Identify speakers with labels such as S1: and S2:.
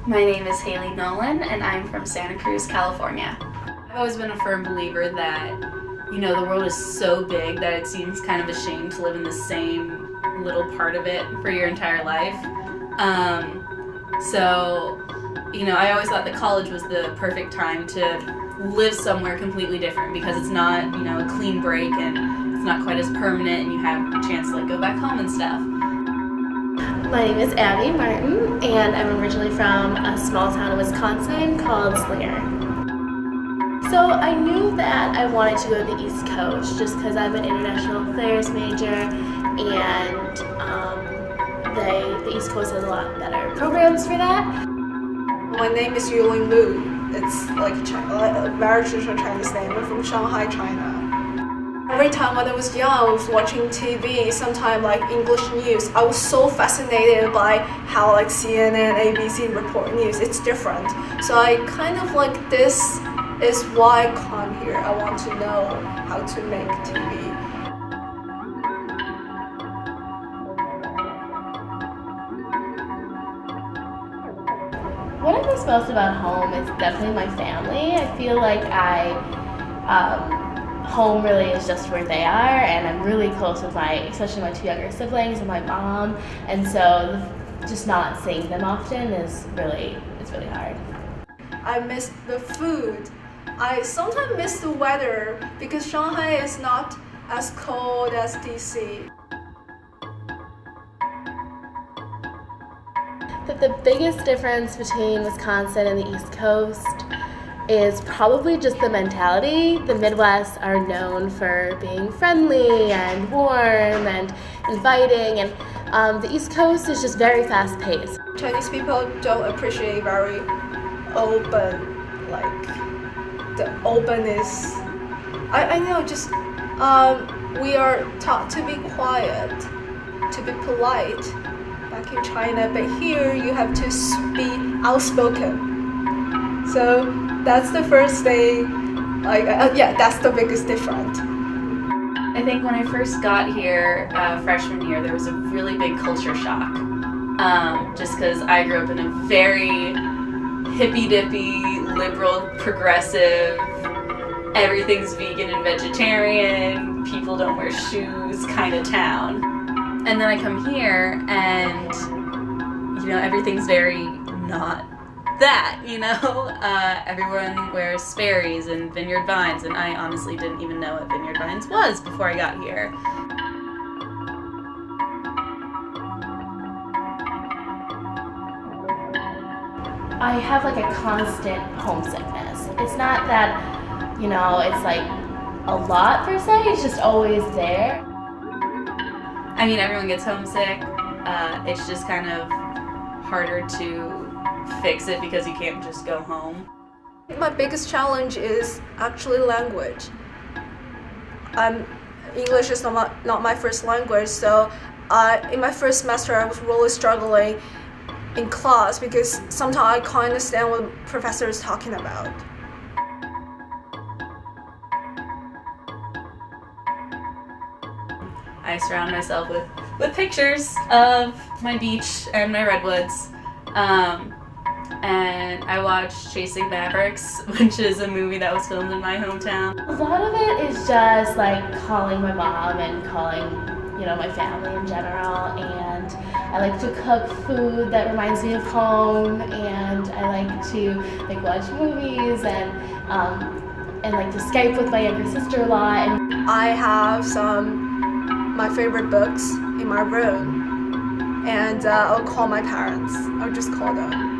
S1: My name is Haley Nolan, and I'm from Santa Cruz, California. I've always been a firm believer that, the world is so big that it seems kind of a shame to live in the same little part of it for your entire life. I always thought that college was the perfect time to live somewhere completely different because it's not, a clean break and it's not quite as permanent and you have a chance to go back home and stuff.
S2: My name is Abby Martin, and I'm originally from a small town in Wisconsin called Slinger. So I knew that I wanted to go to the East Coast just because I'm an international affairs major, and the East Coast has a lot better programs for that.
S3: My name is Yuling Lu. It's like a very traditional Chinese name. I'm from Shanghai, China. Every time when I was young, I was watching TV, sometimes English news. I was so fascinated by how CNN, ABC report news. It's different. So I kind of this is why I come here. I want to know how to make TV.
S2: What I miss most about home is definitely my family. I feel like home really is just where they are, and I'm really close with especially my two younger siblings and my mom, and so just not seeing them often it's really hard.
S3: I miss the food. I sometimes miss the weather because Shanghai is not as cold as DC.
S2: The biggest difference between Wisconsin and the East Coast is probably just the mentality. The Midwest are known for being friendly and warm and inviting, and the East Coast is just very fast-paced.
S3: Chinese people don't appreciate very open, the openness. I know, just we are taught to be quiet, to be polite back in China, but here you have to be outspoken. So that's the first thing, that's the biggest difference.
S1: I think when I first got here, freshman year, there was a really big culture shock. Just because I grew up in a very hippy-dippy, liberal, progressive, everything's vegan and vegetarian, people don't wear shoes kind of town. And then I come here and, everything's very not that, everyone wears Sperry's and Vineyard Vines, and I honestly didn't even know what Vineyard Vines was before I got here.
S2: I have a constant homesickness. It's not that, it's a lot per se, it's just always there.
S1: I mean, everyone gets homesick. It's just kind of harder to fix it because you can't just go home.
S3: My biggest challenge is actually language. English is not my first language, so in my first semester I was really struggling in class because sometimes I can't understand what the professor is talking about.
S1: I surround myself with pictures of my beach and my redwoods. And I watched Chasing Mavericks, which is a movie that was filmed in my hometown.
S2: A lot of it is just calling my mom and calling, my family in general, and I like to cook food that reminds me of home, and I like to watch movies and to Skype with my younger sister a lot. And
S3: I have my favorite books in my room, and I'll call my parents. I'll just call them.